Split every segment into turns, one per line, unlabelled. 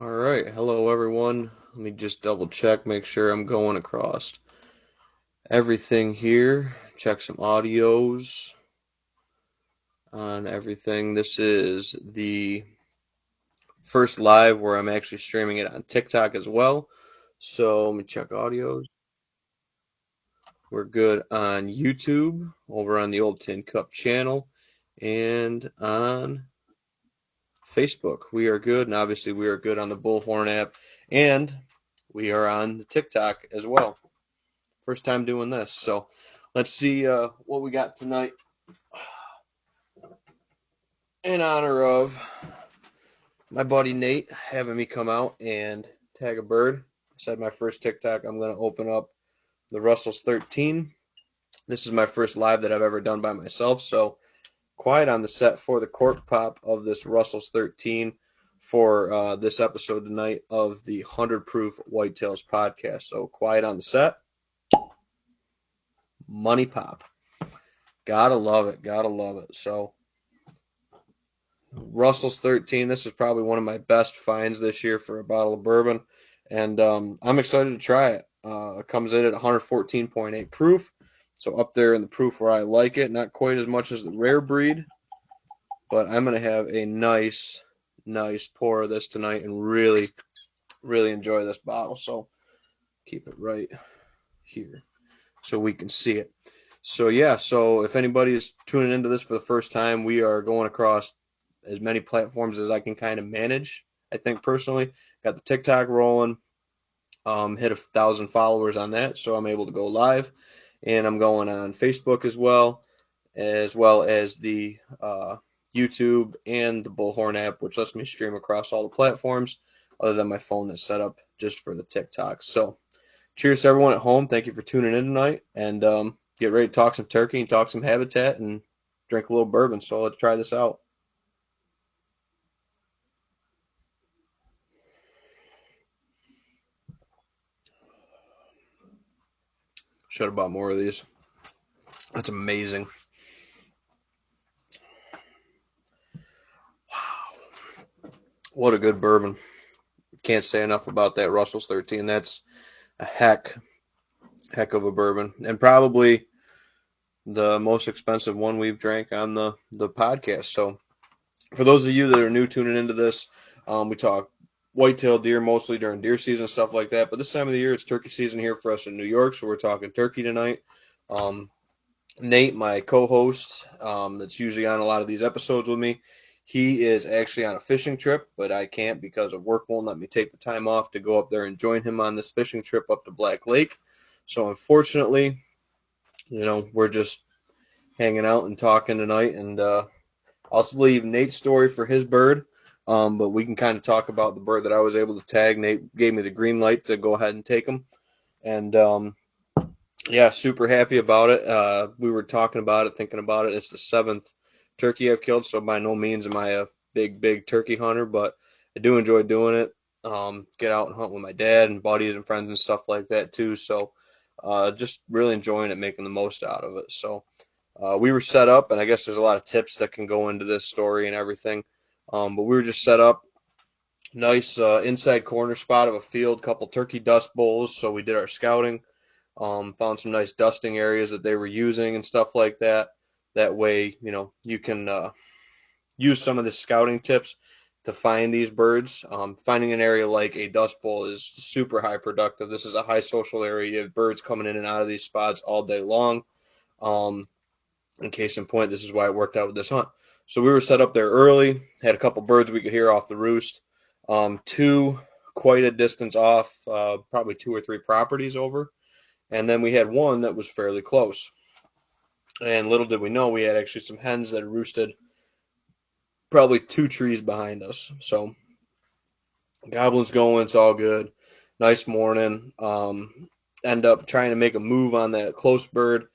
All right, hello everyone. Let me just double check, make sure I'm going across everything here. Check some audios on everything. This is the first live where I'm actually streaming it on TikTok as well. So let me check audios. We're good on YouTube, over on the Old Tin Cup channel, and on Facebook. We are good, and obviously we are good on the Bullhorn app, and we are on the TikTok as well. First time doing this, so let's see what we got tonight in honor of my buddy Nate having me come out and tag a bird. I said my first TikTok, I'm going to open up the Russell's 13. This is my first live that I've ever done by myself, so quiet on the set for the cork pop of this Russell's 13 for this episode tonight of the 100 Proof Whitetails podcast. So quiet on the set, money pop. Gotta love it, gotta love it. So Russell's 13. This is probably one of my best finds this year for a bottle of bourbon, and I'm excited to try it. It comes in at 114.8 proof, so up there in the proof where I like it. Not quite as much as the rare breed, but I'm gonna have a nice pour of this tonight and really enjoy this bottle. So keep it right here so we can see it. So yeah, so if anybody's tuning into this for the first time, we are going across as many platforms as I can kind of manage. I think personally, got the TikTok rolling, hit 1,000 followers on that, so I'm able to go live, and I'm going on Facebook as well as the YouTube and the Bullhorn app, which lets me stream across all the platforms, other than my phone that's set up just for the TikTok. So, cheers to everyone at home. Thank you for tuning in tonight, and get ready to talk some turkey and talk some habitat and drink a little bourbon. So let's try this out. Should have bought more of these. That's amazing. What a good bourbon. Can't say enough about that Russell's 13. That's a heck of a bourbon, and probably the most expensive one we've drank on the podcast. So for those of you that are new tuning into this, we talk whitetail deer mostly during deer season and stuff like that. But this time of the year, it's turkey season here for us in New York, so we're talking turkey tonight. Um, Nate, my co-host, that's usually on a lot of these episodes with me, he is actually on a fishing trip, but I can't because of work won't let me take the time off to go up there and join him on this fishing trip up to Black Lake. So unfortunately, we're just hanging out and talking tonight, and I'll leave Nate's story for his bird. But we can kind of talk about the bird that I was able to tag. Nate gave me the green light to go ahead and take him, and yeah, super happy about it. We were talking about it, thinking about it. It's the seventh turkey I've killed, so by no means am I a big turkey hunter, but I do enjoy doing it. Get out and hunt with my dad and buddies and friends and stuff like that too. So just really enjoying it, making the most out of it. So we were set up, and I guess there's a lot of tips that can go into this story and everything. But we were just set up, nice inside corner spot of a field, couple turkey dust bowls. So we did our scouting, found some nice dusting areas that they were using and stuff like that. That way, you can use some of the scouting tips to find these birds. Finding an area like a dust bowl is super high productive. This is a high social area. You have birds coming in and out of these spots all day long. Um, in case in point, this is why it worked out with this hunt. So we were set up there early, had a couple birds we could hear off the roost. Two quite a distance off, probably two or three properties over. And then we had one that was fairly close. And little did we know, we had actually some hens that roosted probably two trees behind us. So goblins going, it's all good. Nice morning. End up trying to make a move on that close bird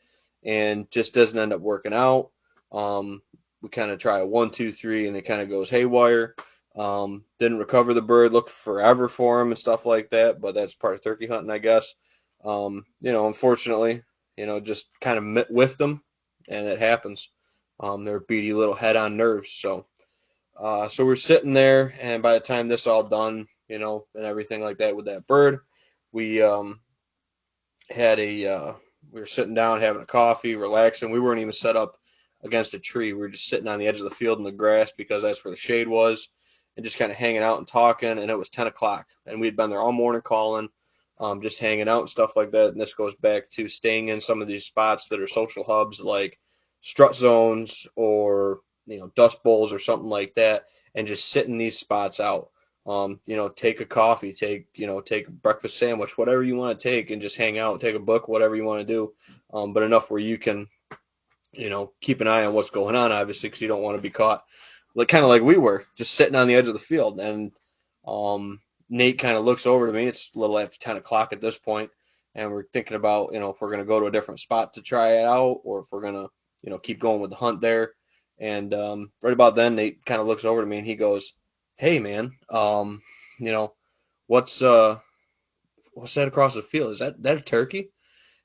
and just doesn't end up working out. We kind of try a 1, 2, 3, and it kind of goes haywire. Didn't recover the bird, looked forever for him and stuff like that, but that's part of turkey hunting, I guess. Unfortunately, just kind of whiffed them, and it happens. They're a beady little head on nerves, so So we're sitting there, and by the time this all done, and everything like that with that bird, we had we were sitting down having a coffee, relaxing. We weren't even set up against a tree. We were just sitting on the edge of the field in the grass because that's where the shade was, and just kind of hanging out and talking. And it was 10 o'clock, and we'd been there all morning calling, just hanging out and stuff like that. And this goes back to staying in some of these spots that are social hubs like strut zones or dust bowls or something like that, and just sitting these spots out. Take a coffee, take a breakfast sandwich, whatever you want to take, and just hang out, take a book, whatever you want to do. But enough where you can, keep an eye on what's going on, obviously, because you don't want to be caught, like kind of like we were, just sitting on the edge of the field. And Nate kind of looks over to me. It's a little after 10 o'clock at this point, and we're thinking about, if we're going to go to a different spot to try it out, or if we're going to, keep going with the hunt there. And right about then, Nate kind of looks over to me and he goes, "Hey, man, you know, what's uh, what's that across the field? Is that a turkey?"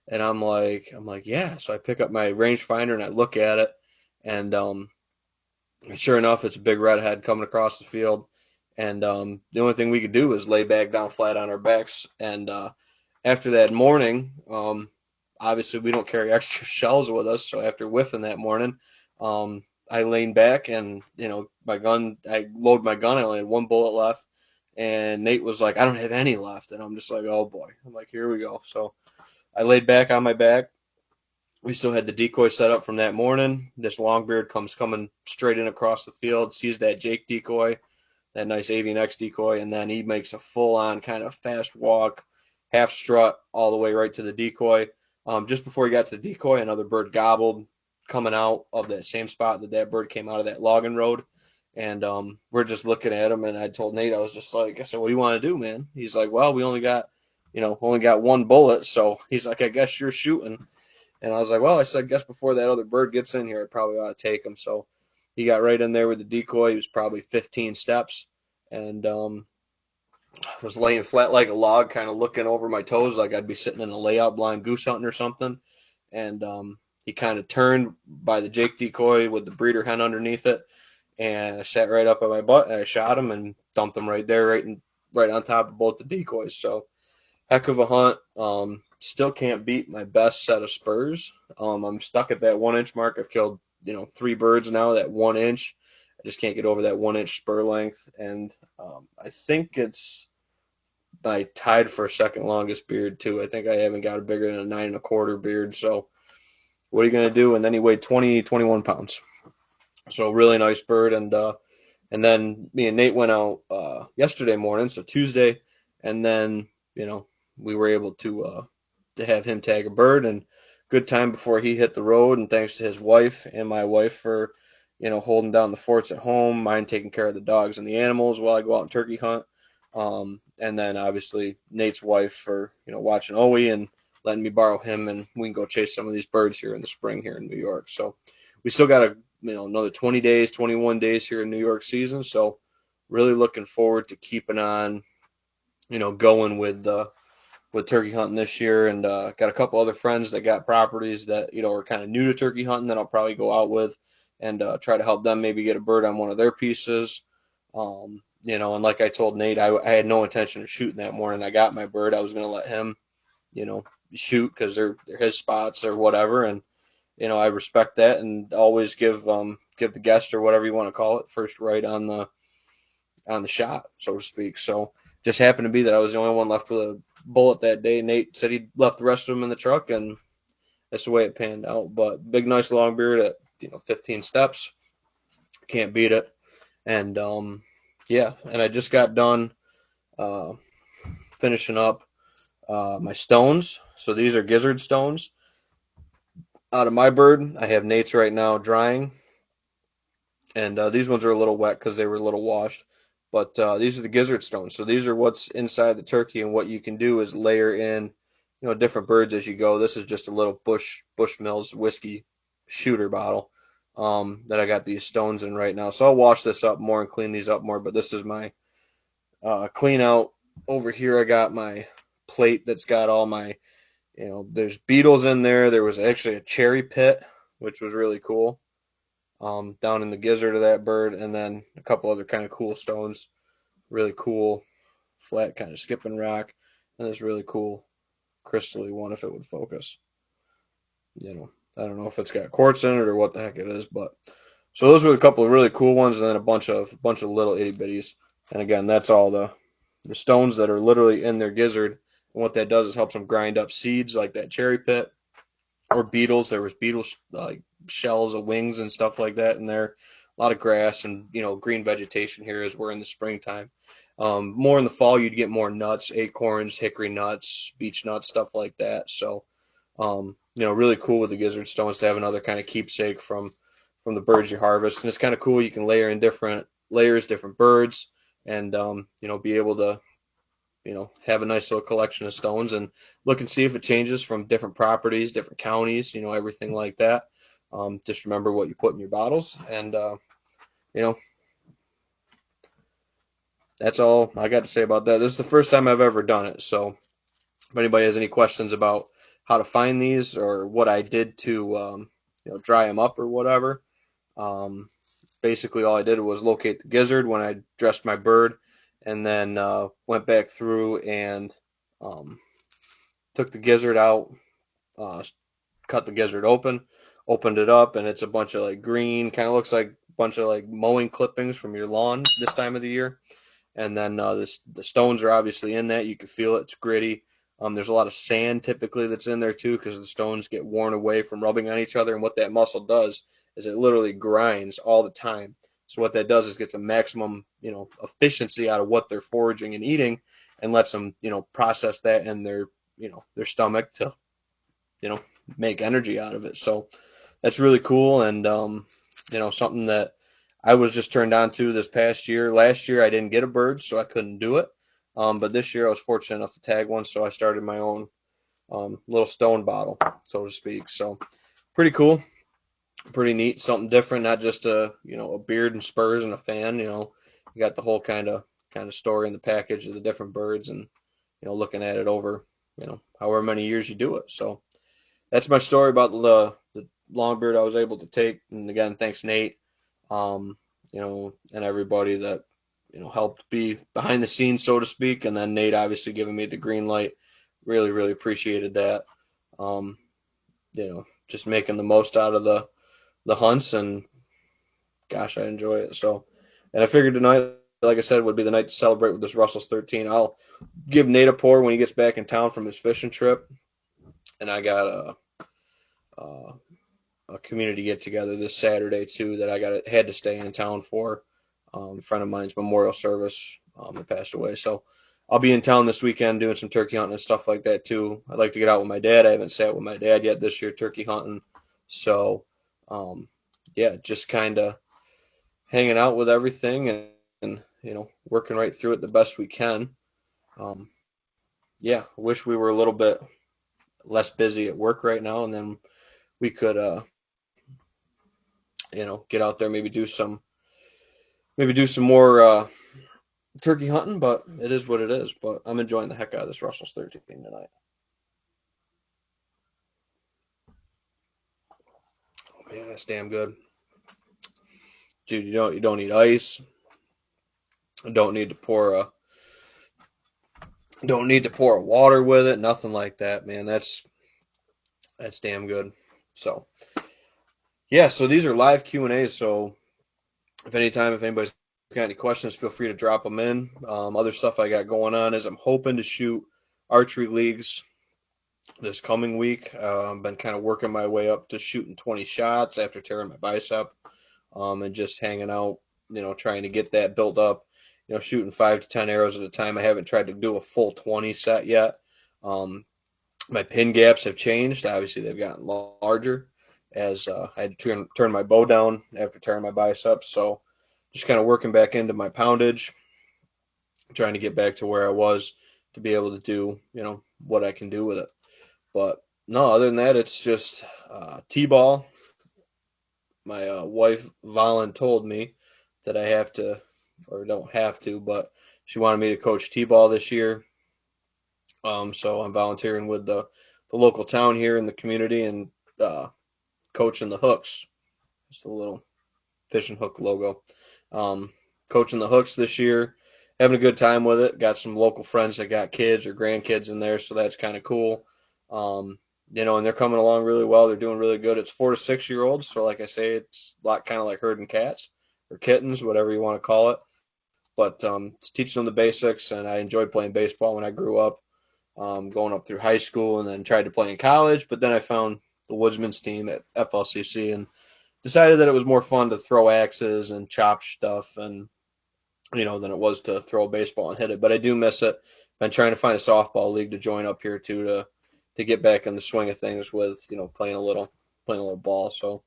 And I'm like, yeah. So I pick up my rangefinder and I look at it, and sure enough, it's a big redhead coming across the field. And the only thing we could do was lay back down flat on our backs. And after that morning, obviously we don't carry extra shells with us. So after whiffing that morning, I leaned back and I load my gun. I only had one bullet left. And Nate was like, "I don't have any left." And I'm just like, "Oh boy." I'm like, "Here we go." So I laid back on my back. We still had the decoy set up from that morning. This longbeard comes coming straight in across the field, sees that Jake decoy, that nice avian X decoy, and then he makes a full-on kind of fast walk, half strut all the way right to the decoy. Just before he got to the decoy, another bird gobbled coming out of that same spot that bird came out of that logging road. And we're just looking at him, and I told Nate, I was just like, I said, "What do you want to do, man?" He's like, "Well, we only got one bullet." So he's like, "I guess you're shooting." And I was like, "Well," I said, "I guess before that other bird gets in here, I probably ought to take him." So he got right in there with the decoy. He was probably 15 steps, and was laying flat like a log, kind of looking over my toes like I'd be sitting in a layout blind goose hunting or something. And he kind of turned by the Jake decoy with the breeder hen underneath it, and I sat right up on my butt and I shot him and dumped him right there, right on top of both the decoys. So heck of a hunt. Still can't beat my best set of spurs. I'm stuck at that 1 inch mark. I've killed, 3 birds now, that 1 inch. I just can't get over that 1 inch spur length. And I think I tied for second longest beard too. I think I haven't got a bigger than a 9 1/4 beard. So what are you going to do? And then he weighed 21 pounds. So really nice bird. And then me and Nate went out yesterday morning, so Tuesday, and then we were able to have him tag a bird, and good time before he hit the road. And thanks to his wife and my wife for holding down the forts at home, mine taking care of the dogs and the animals while I go out and turkey hunt. And then obviously Nate's wife for watching Owie and letting me borrow him, and we can go chase some of these birds here in the spring here in New York. So we still got another 20 days, 21 days here in New York season. So really looking forward to keeping on, going with turkey hunting this year. And got a couple other friends that got properties that are kind of new to turkey hunting that I'll probably go out with and try to help them maybe get a bird on one of their pieces. And like I told Nate, I had no intention of shooting that morning. I got my bird. I was going to let him, shoot because they're his spots or whatever. And I respect that and always give the guest or whatever you want to call it first right on the shot, so to speak. So just happened to be that I was the only one left with a bullet that day. Nate said he left the rest of them in the truck, and that's the way it panned out. But big, nice long beard at 15 steps, can't beat it. And yeah, and I just got done uh, finishing up my stones. So these are gizzard stones out of my bird. I have Nate's right now drying, and these ones are a little wet because they were a little washed. But these are the gizzard stones. So these are what's inside the turkey, and what you can do is layer in, different birds as you go. This is just a little Bushmills whiskey shooter bottle that I got these stones in right now. So I'll wash this up more and clean these up more. But this is my clean out. Over here I got my plate that's got all my, there's beetles in there. There was actually a cherry pit, which was really cool. down in the gizzard of that bird, and then a couple other kind of cool stones, really cool flat kind of skipping rock, and this really cool crystally one if it would focus. I don't know if it's got quartz in it or what the heck it is, but so those were a couple of really cool ones, and then a bunch of little itty bitties. And again, that's all the stones that are literally in their gizzard. And what that does is helps them grind up seeds like that cherry pit or beetles. There was beetles like shells of wings and stuff like that in there. A lot of grass and green vegetation here as we're in the springtime. More in the fall, you'd get more nuts, acorns, hickory nuts, beech nuts, stuff like that. So really cool with the gizzard stones to have another kind of keepsake from the birds you harvest. And it's kind of cool. You can layer in different layers, different birds, and be able to have a nice little collection of stones and look and see if it changes from different properties, different counties, everything like that. Just remember what you put in your bottles, and you know, that's all I got to say about that. This is the first time I've ever done it, so if anybody has any questions about how to find these or what I did to dry them up or whatever, basically all I did was locate the gizzard when I dressed my bird, and then went back through and um, took the gizzard out, uh, cut the gizzard open, opened it up, and it's a bunch of like green, kind of looks like a bunch of like mowing clippings from your lawn this time of the year. And then the stones are obviously in that. You can feel it. It's gritty. There's a lot of sand typically that's in there too because the stones get worn away from rubbing on each other. And what that muscle does is it literally grinds all the time. So what that does is gets a maximum, efficiency out of what they're foraging and eating, and lets them, process that in their stomach to, you know, make energy out of it. So that's really cool, and something that I was just turned on to this past year. Last year I didn't get a bird, so I couldn't do it. But this year I was fortunate enough to tag one, so I started my own little stone bottle, so to speak. So pretty cool, pretty neat, something different, not just a beard and spurs and a fan. You got the whole kind of story in the package of the different birds, and looking at it over however many years you do it. So that's my story about the longbeard I was able to take. And again, thanks Nate, and everybody that helped be behind the scenes, so to speak. And then Nate obviously giving me the green light. Really, really appreciated that. Um, just making the most out of the hunts, and gosh, I enjoy it. So, and I figured tonight, like I said, would be the night to celebrate with this Russell's 13. I'll give Nate a pour when he gets back in town from his fishing trip, and I got a, a community get together this Saturday too that had to stay in town for. A friend of mine's memorial service that passed away, so I'll be in town this weekend doing some turkey hunting and stuff like that too. I'd like to get out with my dad. I haven't sat with my dad yet this year turkey hunting, so yeah, just kind of hanging out with everything, and working right through it the best we can. Um, yeah, I wish we were a little bit less busy at work right now, and then we could get out there, maybe do some more turkey hunting, but it is what it is. But I'm enjoying the heck out of this Russell's 13 tonight. Oh, man, that's damn good, dude. You don't need ice. Don't need to pour a don't need to pour a water with it. Nothing like that, man. That's damn good. So yeah, so these are live Q&As. So if anybody's got any questions, feel free to drop them in. Other stuff I got going on is I'm hoping to shoot archery leagues this coming week. I've been kind of working my way up to shooting 20 shots after tearing my bicep, and just hanging out, trying to get that built up, shooting 5 to 10 arrows at a time. I haven't tried to do a full 20 set yet. Um, my pin gaps have changed. Obviously, they've gotten larger as I had to turn my bow down after tearing my biceps. So just kind of working back into my poundage, trying to get back to where I was to be able to do, what I can do with it. But no, other than that, it's just T-ball. My wife, Valen, told me that I have to, or don't have to, but she wanted me to coach T-ball this year. So I'm volunteering with the local town here in the community, and coaching the hooks. Just a little fishing hook logo. Um, Coaching the hooks this year, having a good time with it. Got some local friends that got kids or grandkids in there, so that's kind of cool. Um, and they're coming along really well. They're doing really good. It's 4 to 6 year olds, so like I say, it's a lot kind of like herding cats or kittens, whatever you want to call it. But it's teaching them the basics, and I enjoyed playing baseball when I grew up, going up through high school, and then tried to play in college. But then I found the Woodsman's team at FLCC and decided that it was more fun to throw axes and chop stuff and than it was to throw a baseball and hit it. But I do miss it. Been trying to find a softball league to join up here too to get back in the swing of things with playing a little ball. So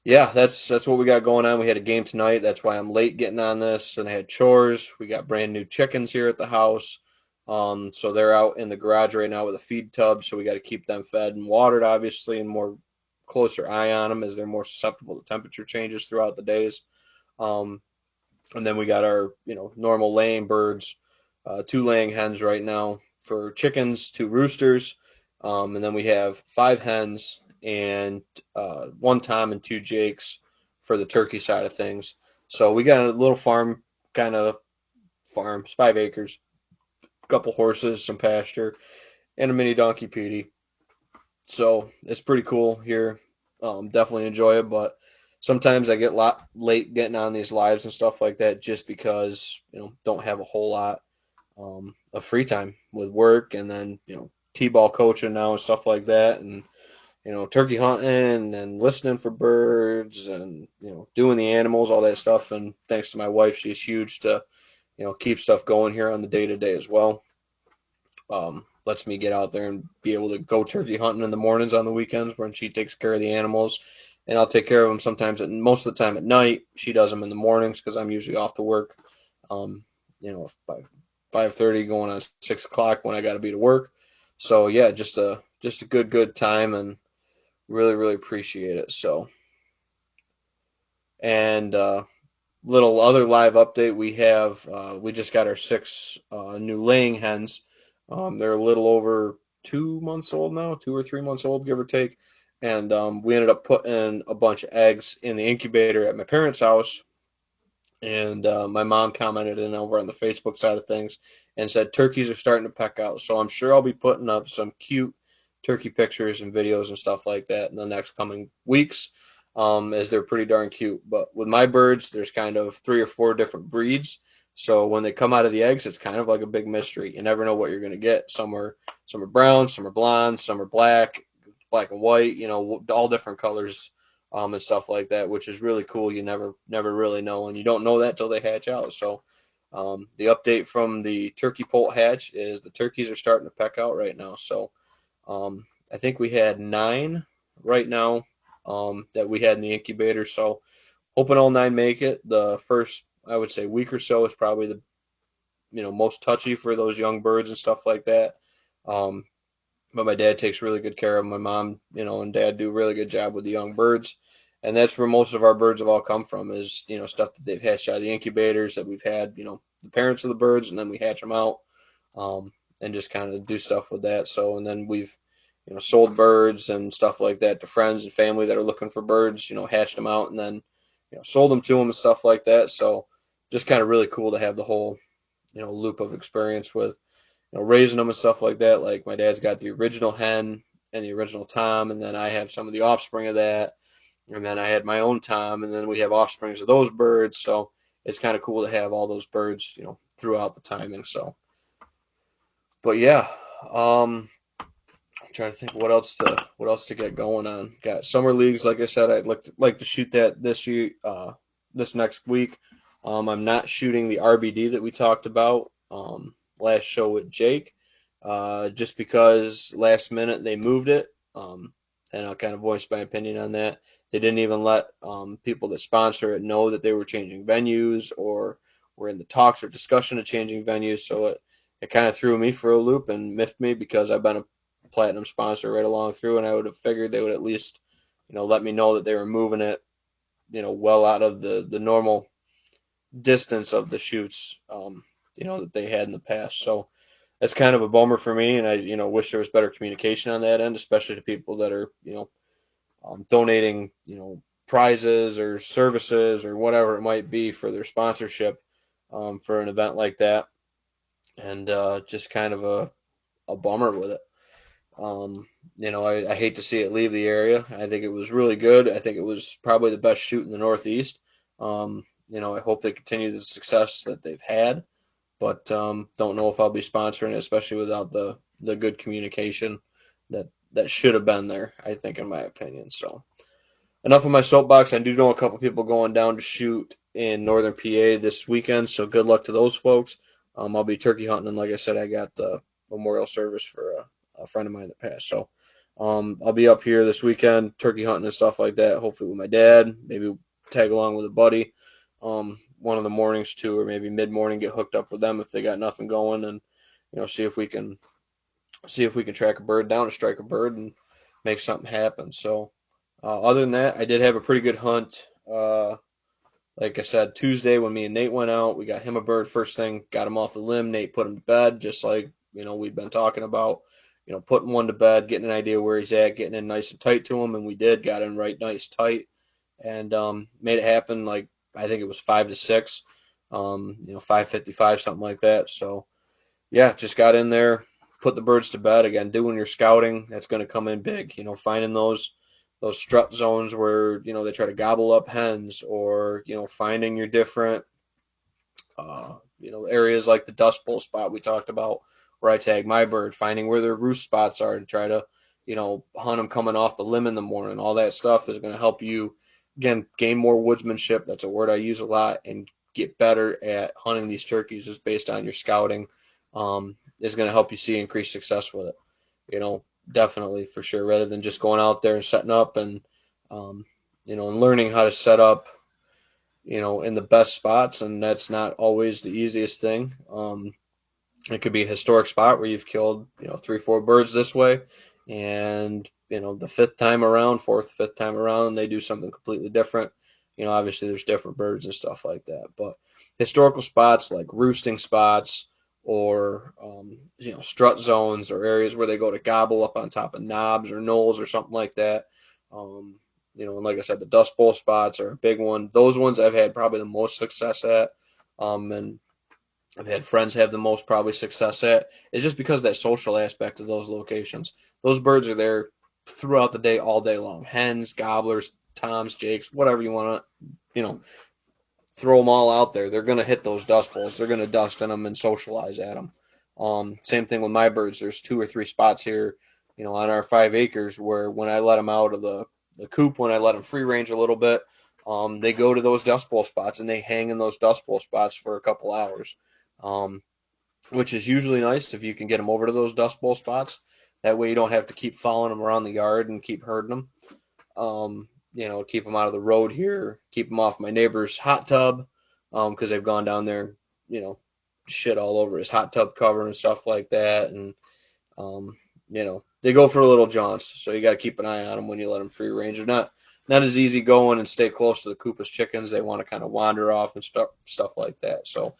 yeah, that's what we got going on. We had a game tonight. That's why I'm late getting on this. And I had chores. We got brand new chickens here at the house. So they're out in the garage right now with a feed tub. So we got to keep them fed and watered, obviously, and more closer eye on them as they're more susceptible to temperature changes throughout the days. Um, and then we got our, normal laying birds, two laying hens right now for chickens, two roosters. And then we have five hens and one Tom and two Jakes for the turkey side of things. So we got a little farm, kind of farm, 5 acres, a couple horses, some pasture, and a mini donkey Petey. So it's pretty cool here. Definitely enjoy it, but sometimes I get late getting on these lives and stuff like that just because don't have a whole lot of free time with work, and then t-ball coaching now and stuff like that, and turkey hunting and listening for birds and doing the animals, all that stuff. And thanks to my wife, she's huge to keep stuff going here on the day to day as well. Lets me get out there and be able to go turkey hunting in the mornings on the weekends when she takes care of the animals, and I'll take care of them sometimes, and most of the time at night. She does them in the mornings because I'm usually off to work. Um, by 5:30, going on 6 o'clock when I got to be to work. So yeah, just a good time, and really really appreciate it. So, and little other live update, we just got our six new laying hens. They're a little over 2 months old now, 2 or 3 months old, give or take. And we ended up putting a bunch of eggs in the incubator at my parents' house. And my mom commented in over on the Facebook side of things and said turkeys are starting to peck out. So I'm sure I'll be putting up some cute turkey pictures and videos and stuff like that in the next coming weeks, as they're pretty darn cute. But with my birds, there's kind of 3 or 4 different breeds. So when they come out of the eggs, it's kind of like a big mystery. You never know what you're going to get. Some are brown, some are blonde, some are black and white, all different colors, and stuff like that, which is really cool. You never really know, and you don't know that till they hatch out. So the update from the turkey poult hatch is the turkeys are starting to peck out right now. So I think we had 9 right now that we had in the incubator. So hoping all 9 make it. The first, I would say, week or so is probably the most touchy for those young birds and stuff like that. Um, but my dad takes really good care of them. My mom, and dad do a really good job with the young birds. And that's where most of our birds have all come from, is, stuff that they've hatched out of the incubators that we've had, the parents of the birds, and then we hatch them out, and just kind of do stuff with that. So, and then we've, sold birds and stuff like that to friends and family that are looking for birds, hatched them out and then, sold them to them and stuff like that. So just kind of really cool to have the whole, loop of experience with, raising them and stuff like that. Like my dad's got the original hen and the original Tom, and then I have some of the offspring of that, and then I had my own Tom, and then we have offsprings of those birds. So it's kind of cool to have all those birds, throughout the timing. So, but yeah, I'm trying to think what else to get going on. Got summer leagues, like I said, I'd like to shoot that this year, this next week. I'm not shooting the RBD that we talked about last show with Jake, just because last minute they moved it, and I'll kind of voice my opinion on that. They didn't even let people that sponsor it know that they were changing venues or were in the talks or discussion of changing venues. So it kind of threw me for a loop and miffed me because I've been a platinum sponsor right along through, and I would have figured they would at least, let me know that they were moving it, well out of the normal distance of the shoots, that they had in the past. So that's kind of a bummer for me, and I, wish there was better communication on that end, especially to people that are, donating, prizes or services or whatever it might be for their sponsorship for an event like that, and just kind of a bummer with it. I hate to see it leave the area. I think it was really good. I think it was probably the best shoot in the Northeast. I hope they continue the success that they've had, but don't know if I'll be sponsoring it, especially without the good communication that should have been there, I think, in my opinion. So enough of my soapbox. I do know a couple people going down to shoot in northern PA this weekend, so good luck to those folks. I'll be turkey hunting, and like I said, I got the memorial service for a friend of mine that passed. So I'll be up here this weekend, turkey hunting and stuff like that. Hopefully with my dad, maybe tag along with a buddy. One of the mornings too, or maybe mid morning, get hooked up with them if they got nothing going, and see if we can track a bird down or strike a bird and make something happen. So other than that, I did have a pretty good hunt. Like I said, Tuesday when me and Nate went out, we got him a bird first thing, got him off the limb. Nate put him to bed, just like we've been talking about. Putting one to bed, getting an idea where he's at, getting in nice and tight to him, and we did, got in right nice tight, and made it happen. Like I think it was 5 to 6, 5:55, something like that. So yeah, just got in there, put the birds to bed. Again, doing your scouting, that's going to come in big. Finding those strut zones where they try to gobble up hens, or finding your different areas like the dust bowl spot we talked about where I tag my bird, finding where their roost spots are to try to hunt them coming off the limb in the morning. All that stuff is going to help you, again, gain more woodsmanship. That's a word I use a lot, and get better at hunting these turkeys just based on your scouting. Is going to help you see increased success with it. Definitely, for sure, rather than just going out there and setting up and and learning how to set up in the best spots, and that's not always the easiest thing. It could be a historic spot where you've killed 3, 4 birds this way, and the fourth, fifth time around, they do something completely different. Obviously there's different birds and stuff like that, but historical spots like roosting spots, or strut zones, or areas where they go to gobble up on top of knobs or knolls or something like that. And like I said, the dust bowl spots are a big one. Those ones I've had probably the most success at, and I've had friends have the most probably success at, is just because of that social aspect of those locations. Those birds are there throughout the day, all day long. Hens, gobblers, toms, jakes, whatever you want to, throw them all out there. They're going to hit those dust bowls. They're going to dust in them and socialize at them. Same thing with my birds. There's 2 or 3 spots here, on our 5 acres where when I let them out of the coop, when I let them free range a little bit, they go to those dust bowl spots and they hang in those dust bowl spots for a couple hours, which is usually nice if you can get them over to those dust bowl spots. That way you don't have to keep following them around the yard and keep herding them. Keep them out of the road here, keep them off my neighbor's hot tub, because they've gone down there, shit all over his hot tub cover and stuff like that. And, they go for little jaunts, so you got to keep an eye on them when you let them free range. They're not as easy going and stay close to the coop as chickens. They want to kind of wander off and stuff like that. So,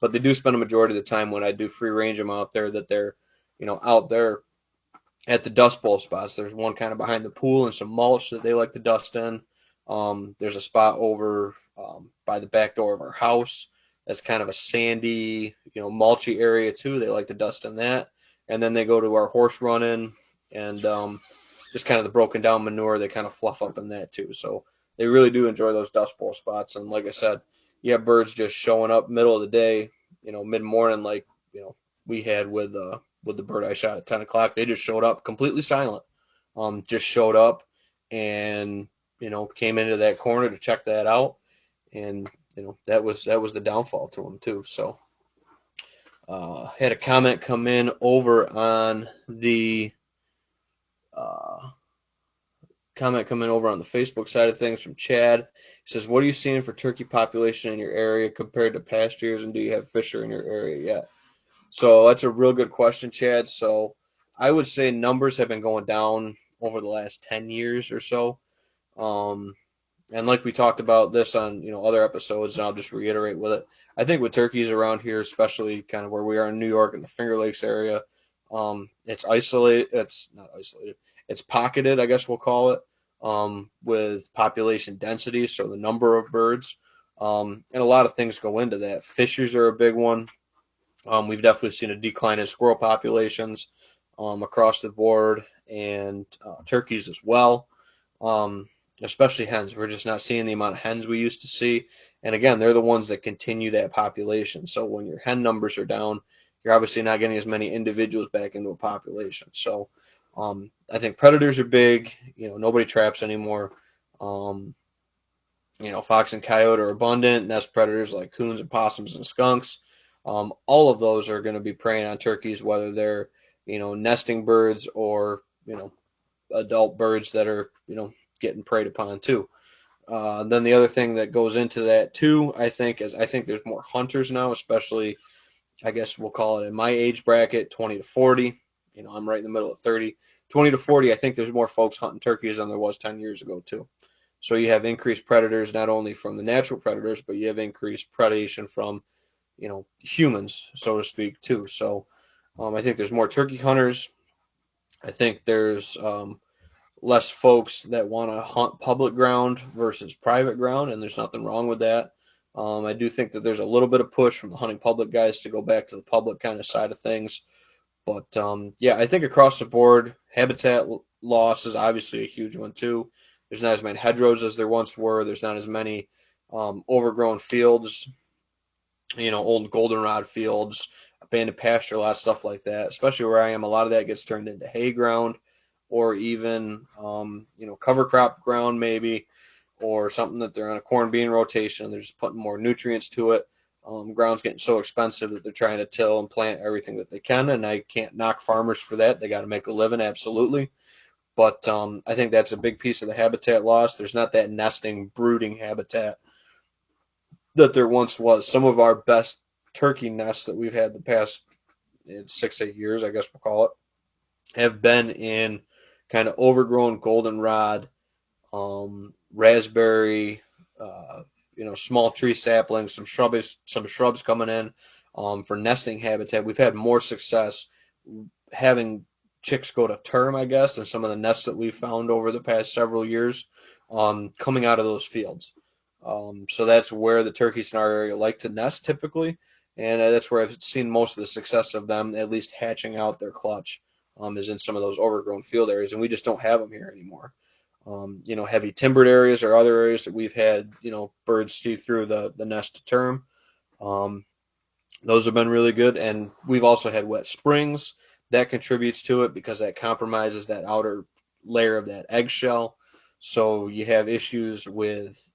but they do spend a majority of the time when I do free range them out there, that they're, out there at the dust bowl spots. There's one kind of behind the pool and some mulch that they like to dust in. There's a spot over by the back door of our house that's kind of a sandy, mulchy area too. They like to dust in that. And then they go to our horse run-in, and just kind of the broken down manure, they kind of fluff up in that too. So they really do enjoy those dust bowl spots. And like I said, you have birds just showing up middle of the day, mid-morning, like, we had with the bird I shot at 10 o'clock. They just showed up completely silent. Just showed up and, came into that corner to check that out. And, that was the downfall to them too. So, had a comment come in over on the Facebook side of things from Chad. He says, what are you seeing for turkey population in your area compared to past years, and do you have fisher in your area yet? So that's a real good question, Chad. So I would say numbers have been going down over the last 10 years or so. And like we talked about this on, other episodes, and I'll just reiterate with it. I think with turkeys around here, especially kind of where we are in New York and the Finger Lakes area, it's isolated. It's not isolated. It's pocketed, I guess we'll call it. with population density, so the number of birds. And a lot of things go into that. Fisheries are a big one. We've definitely seen a decline in squirrel populations across the board, and turkeys as well, um, especially hens. We're just not seeing the amount of hens we used to see. And again, they're the ones that continue that population. So when your hen numbers are down, you're obviously not getting as many individuals back into a population. So I think predators are big. Nobody traps anymore. Um, Fox and coyote are abundant. Nest predators like coons and possums and skunks. All of those are going to be preying on turkeys, whether they're, nesting birds or, adult birds that are, getting preyed upon too. Then the other thing that goes into that too, I think there's more hunters now, especially, I guess we'll call it in my age bracket, 20 to 40. I'm right in the middle of 30. 20 to 40, I think there's more folks hunting turkeys than there was 10 years ago too. So you have increased predators not only from the natural predators, but you have increased predation from, humans, so to speak, too. So I think there's more turkey hunters. I think there's less folks that want to hunt public ground versus private ground, and there's nothing wrong with that. I do think that there's a little bit of push from the hunting public guys to go back to the public kind of side of things. But yeah, I think across the board, habitat loss is obviously a huge one too. There's not as many hedgerows as there once were. There's not as many overgrown fields, old goldenrod fields, abandoned pasture lots, stuff like that. Especially where I am, a lot of that gets turned into hay ground or even, cover crop ground maybe, or something that they're on a corn bean rotation and they're just putting more nutrients to it. Ground's getting so expensive that they're trying to till and plant everything that they can, and I can't knock farmers for that. They got to make a living, absolutely. But I think that's a big piece of the habitat loss. There's not that nesting, brooding habitat that there once was. Some of our best turkey nests that we've had the past 6, 8 years, I guess we'll call it, have been in kind of overgrown goldenrod, raspberry, small tree saplings, some shrubs coming in for nesting habitat. We've had more success having chicks go to term, I guess, than some of the nests that we've found over the past several years coming out of those fields. So that's where the turkeys in our area like to nest typically, and that's where I've seen most of the success of them at least hatching out their clutch, is in some of those overgrown field areas, and we just don't have them here anymore. Heavy timbered areas or other areas that we've had, birds see through the nest to term. Um, those have been really good, and we've also had wet springs. That contributes to it because that compromises that outer layer of that eggshell. So you have issues with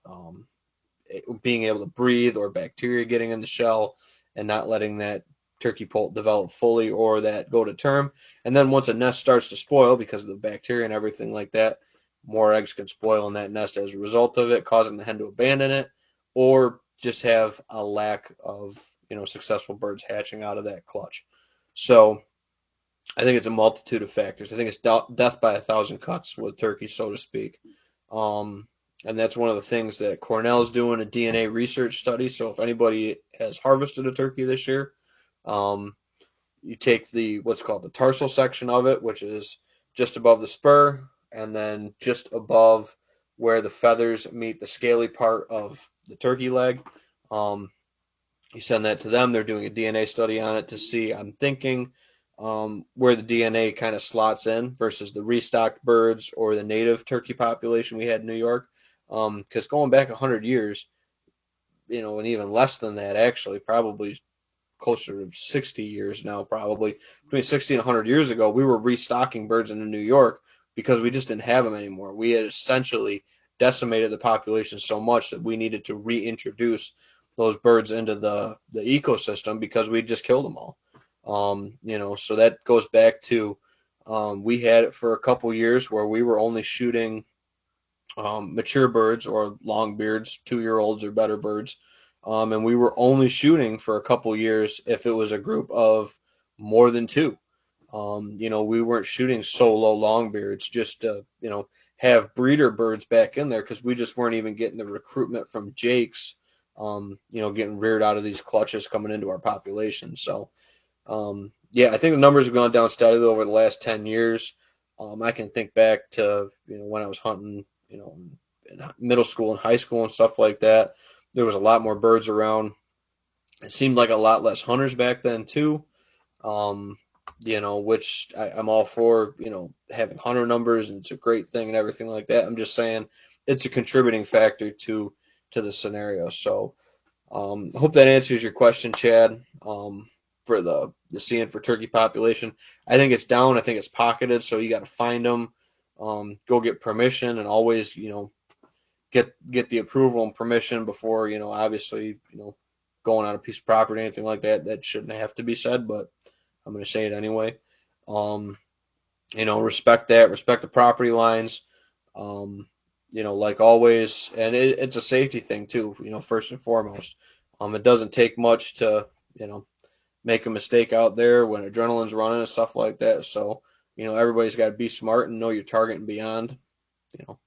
being able to breathe or bacteria getting in the shell and not letting that turkey poult develop fully or that go to term. And then once a nest starts to spoil because of the bacteria and everything like that, more eggs can spoil in that nest as a result of it, causing the hen to abandon it or just have a lack of, successful birds hatching out of that clutch. So I think it's a multitude of factors. I think it's death by a thousand cuts with turkeys, so to speak. Um, and that's one of the things that Cornell's doing a DNA research study. So if anybody has harvested a turkey this year, um, you take the what's called the tarsal section of it, which is just above the spur, and then just above where the feathers meet the scaly part of the turkey leg. Um, you send that to them. They're doing a DNA study on it to see, I'm thinking, where the DNA kind of slots in versus the restocked birds or the native turkey population we had in New York. Because going back 100 years, and even less than that, actually, probably closer to 60 years now, probably between 60 and 100 years ago, we were restocking birds into New York because we just didn't have them anymore. We had essentially decimated the population so much that we needed to reintroduce those birds into the ecosystem because we just killed them all. So that goes back to we had it for a couple years where we were only shooting mature birds or longbeards, 2-year-olds or better birds. And we were only shooting for a couple years if it was a group of more than two. We weren't shooting solo longbeards just to, have breeder birds back in there because we just weren't even getting the recruitment from Jakes, getting reared out of these clutches coming into our population. So, yeah, I think the numbers have gone down steadily over the last 10 years. I can think back to, when I was hunting in middle school and high school and stuff like that, there was a lot more birds around. It seemed like a lot less hunters back then too. Um, which I'm all for, having hunter numbers, and it's a great thing and everything like that. I'm just saying it's a contributing factor to the scenario. So I hope that answers your question, Chad. For the seeing for turkey population, I think it's down. I think it's pocketed, so you got to find them, go get permission, and always, get the approval and permission before, obviously, going on a piece of property, anything like that. That shouldn't have to be said, but I'm going to say it anyway. Um, respect that, respect the property lines. Um, like always, and it's a safety thing too, first and foremost. It doesn't take much to, make a mistake out there when adrenaline's running and stuff like that. So, everybody's got to be smart and know your target and beyond, you know,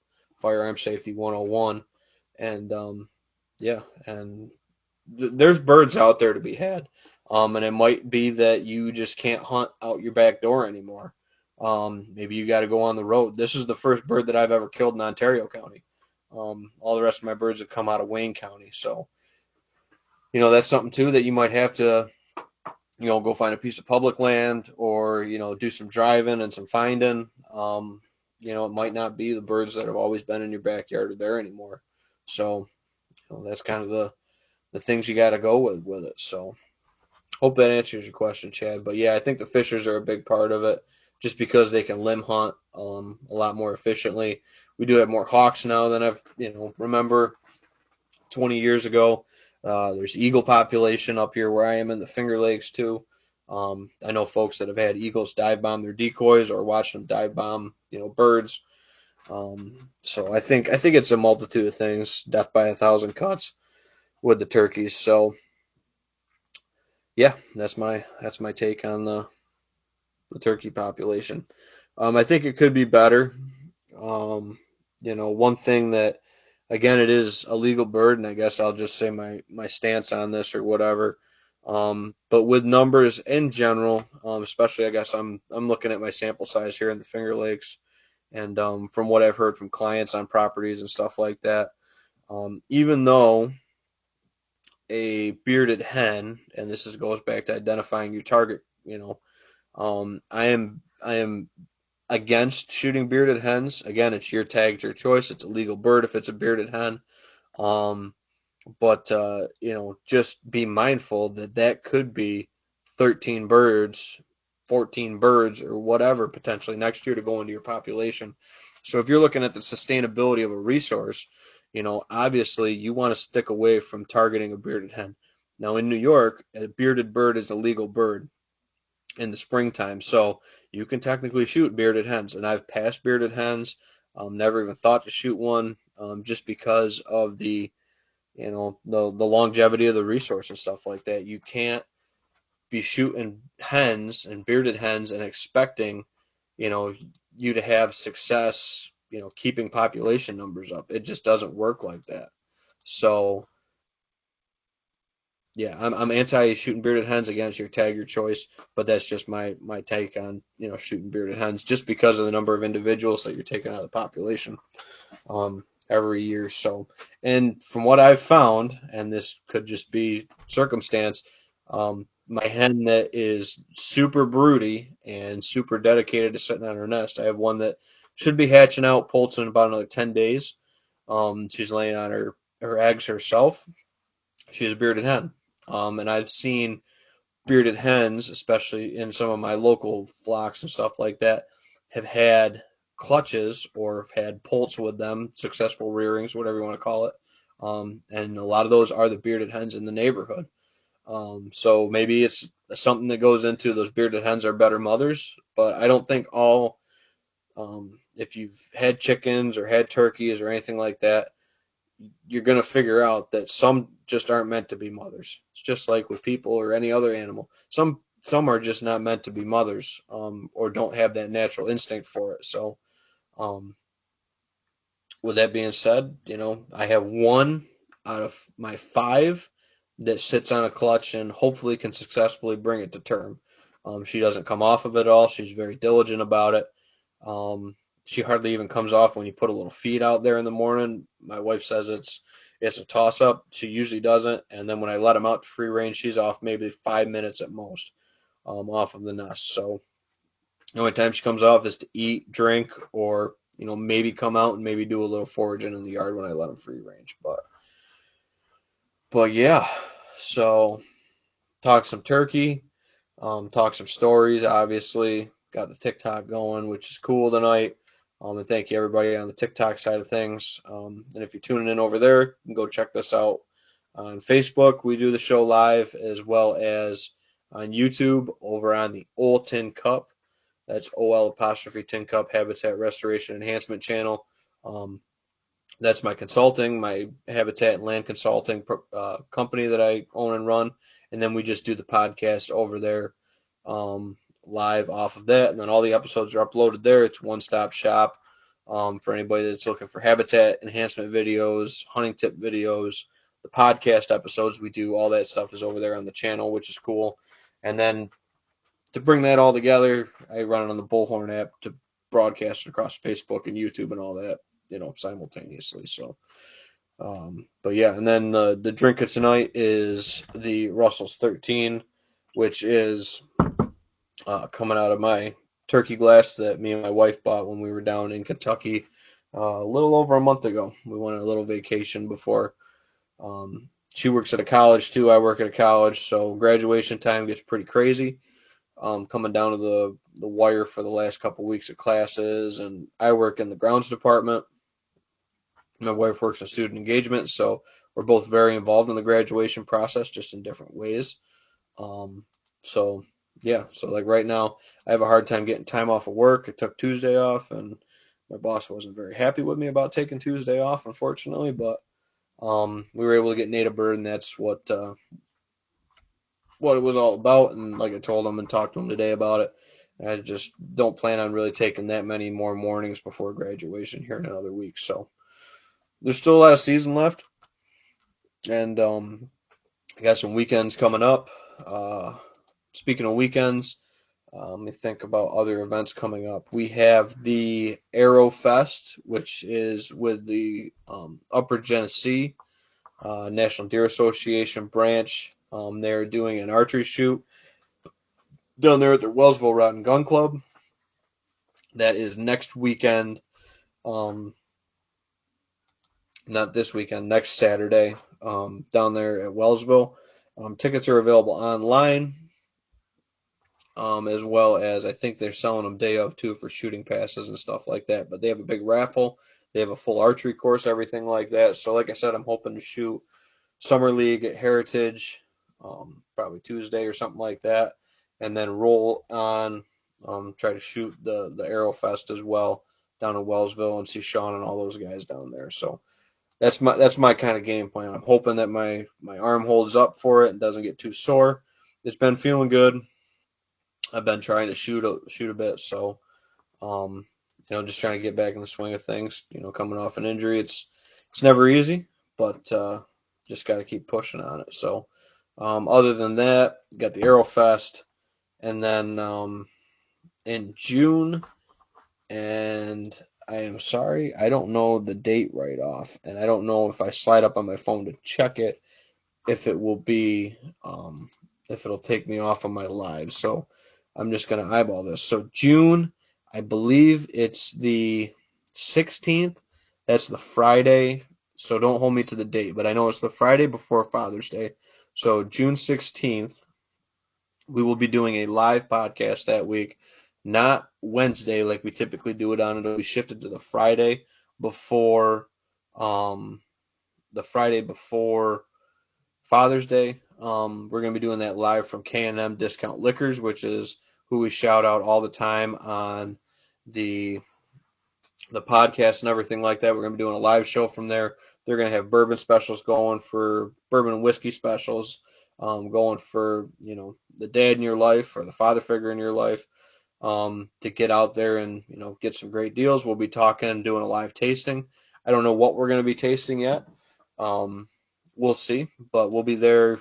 firearm safety 101. And, yeah, and there's birds out there to be had. And it might be that you just can't hunt out your back door anymore. Maybe you got to go on the road. This is the first bird that I've ever killed in Ontario County. All the rest of my birds have come out of Wayne County. So, that's something too that you might have to, go find a piece of public land, or, do some driving and some finding. It might not be the birds that have always been in your backyard are there anymore. So, that's kind of the things you got to go with it. So, hope that answers your question, Chad. But yeah, I think the fishers are a big part of it, just because they can limb hunt a lot more efficiently. We do have more hawks now than I've remember 20 years ago. There's eagle population up here where I am in the Finger Lakes too. I know folks that have had eagles dive bomb their decoys or watched them dive bomb birds. So I think it's a multitude of things. Death by a thousand cuts with the turkeys. So yeah, that's my take on the turkey population. I think it could be better. One thing that, again, it is a legal bird, and I guess I'll just say my stance on this or whatever. But with numbers in general, especially, I guess I'm looking at my sample size here in the Finger Lakes, and from what I've heard from clients on properties and stuff like that, even though a bearded hen, and goes back to identifying your target, I am against shooting bearded hens. Again, it's your tag, it's your choice. It's a legal bird if it's a bearded hen. Um, but just be mindful that that could be 13 birds, 14 birds, or whatever potentially next year to go into your population. So if you're looking at the sustainability of a resource, obviously you want to stick away from targeting a bearded hen. Now in New York, a bearded bird is a legal bird in the springtime, so you can technically shoot bearded hens, and I've passed bearded hens. Never even thought to shoot one, just because of the longevity of the resource and stuff like that. You can't be shooting hens and bearded hens and expecting, you to have success, keeping population numbers up. It just doesn't work like that. So yeah, I'm anti shooting bearded hens. Again, it's your tag, your choice, but that's just my take on shooting bearded hens, just because of the number of individuals that you're taking out of the population every year. So, and from what I've found, and this could just be circumstance, my hen that is super broody and super dedicated to sitting on her nest, I have one that should be hatching out poults in about another 10 days. She's laying on her eggs herself. She's a bearded hen. And I've seen bearded hens, especially in some of my local flocks and stuff like that, have had clutches or have had poults with them, successful rearings, whatever you want to call it. And a lot of those are the bearded hens in the neighborhood. So maybe it's something that goes into those bearded hens are better mothers, but I don't think if you've had chickens or had turkeys or anything like that, you're going to figure out that some just aren't meant to be mothers. It's just like with people or any other animal. Some are just not meant to be mothers, or don't have that natural instinct for it. So, with that being said, I have one out of my 5 that sits on a clutch and hopefully can successfully bring it to term. She doesn't come off of it at all. She's very diligent about it. She hardly even comes off when you put a little feed out there in the morning. My wife says it's a toss up. She usually doesn't, and then when I let them out to free range, she's off maybe 5 minutes at most, off of the nest. So the only time she comes off is to eat, drink, or maybe come out and maybe do a little foraging in the yard when I let them free range. But yeah, so talk some turkey, talk some stories. Obviously, got the TikTok going, which is cool tonight. And thank you everybody on the TikTok side of things. And if you're tuning in over there, you can go check this out on Facebook. We do the show live as well as on YouTube over on the Old Tin Cup. That's OL apostrophe Tin Cup Habitat Restoration Enhancement channel. That's my consulting, my habitat and land consulting company that I own and run. And then we just do the podcast over there live off of that. And then all the episodes are uploaded there. It's one-stop shop for anybody that's looking for habitat enhancement videos, hunting tip videos, the podcast episodes we do. All that stuff is over there on the channel, which is cool. And then to bring that all together, I run it on the Bullhorn app to broadcast it across Facebook and YouTube and all that, simultaneously. So, but yeah, and then the drink of tonight is the Russell's 13, which is coming out of my turkey glass that me and my wife bought when we were down in Kentucky a little over a month ago. We went on a little vacation before. She works at a college too. I work at a college, so graduation time gets pretty crazy. Coming down to the wire for the last couple weeks of classes, and I work in the grounds department. My wife works in student engagement, so we're both very involved in the graduation process, just in different ways. So yeah, so like right now, I have a hard time getting time off of work. I took Tuesday off, and my boss wasn't very happy with me about taking Tuesday off, unfortunately. But we were able to get Native Bird, and that's what it was all about. And like I told him and talked to him today about it, I just don't plan on really taking that many more mornings before graduation here in another week. So there's still a lot of season left, and I got some weekends coming up. Speaking of weekends, let me think about other events coming up. We have the Arrow Fest, which is with the Upper Genesee National Deer Association branch. They're doing an archery shoot down there at their Wellsville Rod and Gun Club. That is next weekend. Not this weekend, next Saturday, down there at Wellsville. Tickets are available online, as well as I think they're selling them day of too for shooting passes and stuff like that. But they have a big raffle. They have a full archery course, everything like that. So like I said, I'm hoping to shoot Summer League at Heritage, probably Tuesday or something like that, and then roll on, try to shoot the Arrow Fest as well down in Wellsville and see Sean and all those guys down there. So that's my kind of game plan. I'm hoping that my arm holds up for it and doesn't get too sore. It's been feeling good. I've been trying to shoot a bit, so just trying to get back in the swing of things. Coming off an injury, it's never easy, but just got to keep pushing on it. So other than that, got the Arrow Fest, and then in June, and I am sorry, I don't know the date right off, and I don't know if I slide up on my phone to check it, if it will be, if it'll take me off of my live. So I'm just going to eyeball this. So June, I believe it's the 16th. That's the Friday. So don't hold me to the date, but I know it's the Friday before Father's Day. So June 16th, we will be doing a live podcast that week, not Wednesday like we typically do it on. It'll be shifted to the Friday before Father's Day. We're going to be doing that live from K&M Discount Liquors, which is who we shout out all the time on the podcast and everything like that. We're going to be doing a live show from there. They're going to have bourbon specials going, for bourbon and whiskey specials, going for, the dad in your life or the father figure in your life, to get out there and, get some great deals. We'll be talking, doing a live tasting. I don't know what we're going to be tasting yet. We'll see, but we'll be there.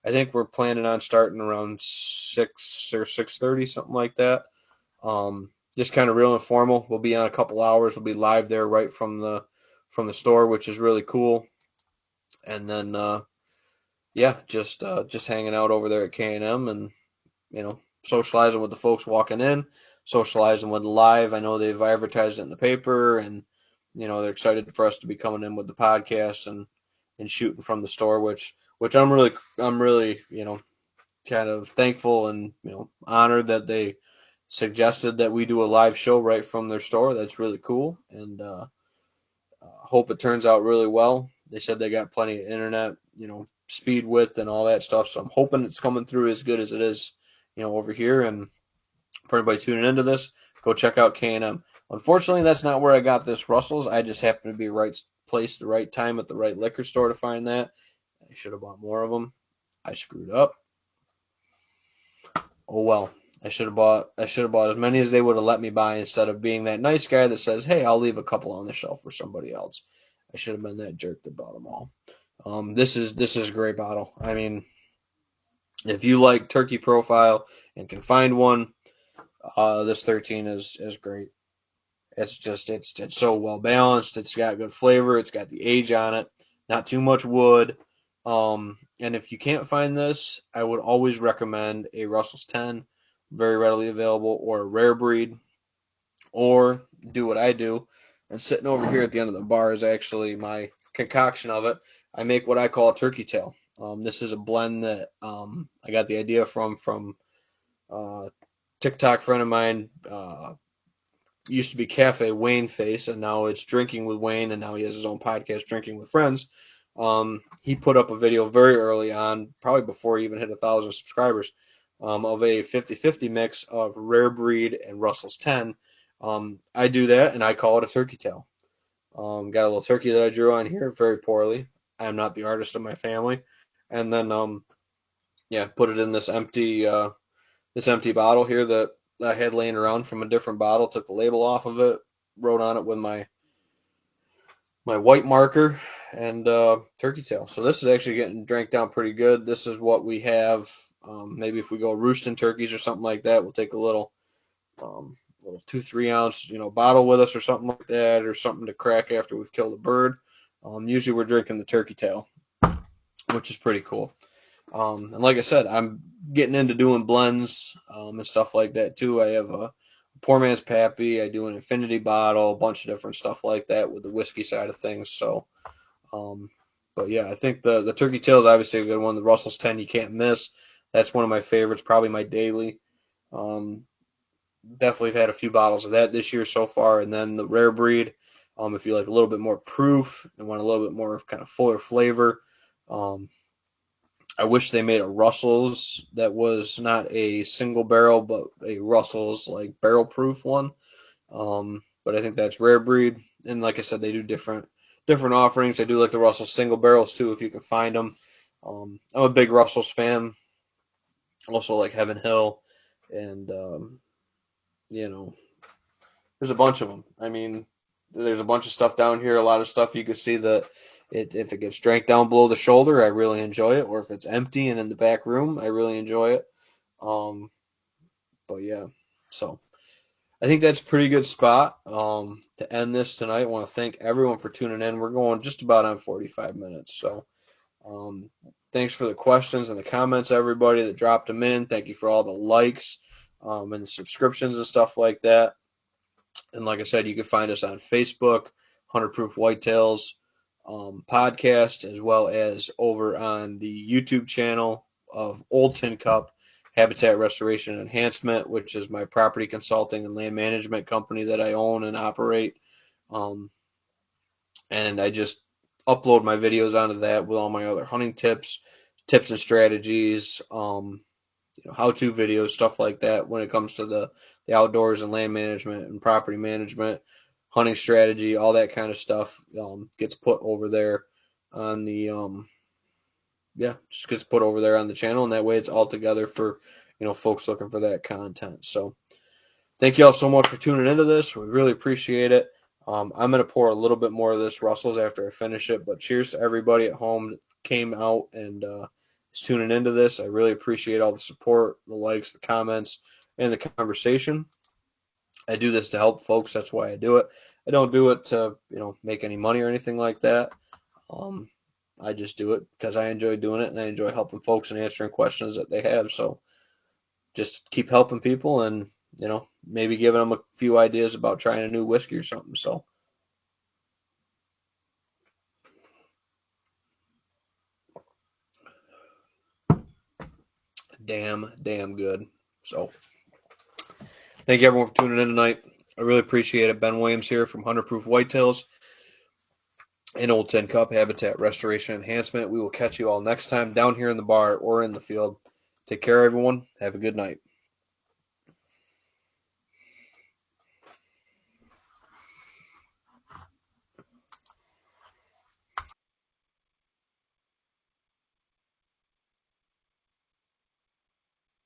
I think we're planning on starting around 6 or 6:30, something like that. just kind of real informal. We'll be on a couple hours. We'll be live there right from the store, which is really cool. And then yeah, just hanging out over there at K&M and socializing with the folks walking in, socializing with live. I know they've advertised it in the paper, and they're excited for us to be coming in with the podcast and shooting from the store, which I'm really kind of thankful and honored that they suggested that we do a live show right from their store. That's really cool, and hope it turns out really well. They said they got plenty of internet, speed width and all that stuff. So I'm hoping it's coming through as good as it is, over here. And for anybody tuning into this, go check out K&M. Unfortunately, that's not where I got this Russell's. I just happened to be right place, the right time at the right liquor store to find that. I should have bought more of them. I screwed up. Oh well. I should have bought as many as they would have let me buy instead of being that nice guy that says, "Hey, I'll leave a couple on the shelf for somebody else." I should have been that jerk that bought them all. This is a great bottle. I mean, if you like turkey profile and can find one, this 13 is great. It's so well balanced. It's got good flavor. It's got the age on it. Not too much wood. And if you can't find this, I would always recommend a Russell's 10, very readily available, or a rare breed, or do what I do. And sitting over here at the end of the bar is actually my concoction of it. I make what I call a turkey tail. This is a blend that I got the idea from uh, TikTok friend of mine. Used to be Cafe Wayne Face, and now it's Drinking with Wayne, and now he has his own podcast, Drinking with Friends. He put up a video very early on, probably before he even hit 1,000 subscribers, of a 50-50 mix of rare breed and Russell's 10. I do that, and I call it a turkey tail. Got a little turkey that I drew on here very poorly. I am not the artist of my family. And then, yeah, put it in this empty bottle here that I had laying around from a different bottle. Took the label off of it, wrote on it with my white marker, and turkey tail. So this is actually getting drank down pretty good. This is what we have. Maybe if we go roosting turkeys or something like that, we'll take a little 2-3 ounce bottle with us or something like that, or something to crack after we've killed a bird. Usually we're drinking the turkey tail, which is pretty cool. And like I said, I'm getting into doing blends and stuff like that too. I have a poor man's pappy. I do an infinity bottle, a bunch of different stuff like that with the whiskey side of things. So, um, but yeah, I think the turkey tail is obviously a good one. The Russell's 10 you can't miss. That's one of my favorites, probably my daily. Um, Definitely had a few bottles of that this year so far. And then the rare breed, if you like a little bit more proof and want a little bit more kind of fuller flavor. Um, I wish they made a Russell's that was not a single barrel, but a Russell's like barrel proof one. But I think that's rare breed, and like I said, they do different offerings. I do like the Russell's single barrels too, if you can find them. I'm a big Russell's fan. Also like Heaven Hill, and you know, there's a bunch of them. I mean, there's a bunch of stuff down here. A lot of stuff you can see that if it gets drank down below the shoulder, I really enjoy it. Or if it's empty and in the back room, I really enjoy it. Um, but yeah, so I think that's a pretty good spot to end this tonight. I want to thank everyone for tuning in. We're going just about on 45 minutes. So um, thanks for the questions and the comments, everybody that dropped them in. Thank you for all the likes and the subscriptions and stuff like that. And like I said, you can find us on Facebook, 100 Proof Whitetails podcast, as well as over on the YouTube channel of Old Tin Cup Habitat Restoration and Enhancement, which is my property consulting and land management company that I own and operate. Um, and I just upload my videos onto that with all my other hunting tips and strategies, how-to videos, stuff like that when it comes to the outdoors and land management and property management, hunting strategy, all that kind of stuff gets put over there on the just gets put over there on the channel, and that way it's all together for folks looking for that content. So thank you all so much for tuning into this. We really appreciate it. I'm going to pour a little bit more of this Russell's after I finish it, but cheers to everybody at home that came out and is tuning into this. I really appreciate all the support, the likes, the comments, and the conversation. I do this to help folks. That's why I do it. I don't do it to, make any money or anything like that. Um, I just do it because I enjoy doing it and I enjoy helping folks and answering questions that they have. So just keep helping people and, maybe giving them a few ideas about trying a new whiskey or something. So damn good. So thank you everyone for tuning in tonight. I really appreciate it. Ben Williams here from 100 Proof Whitetails and Old Tin Cup Habitat Restoration Enhancement. We will catch you all next time down here in the bar or in the field. Take care, everyone. Have a good night.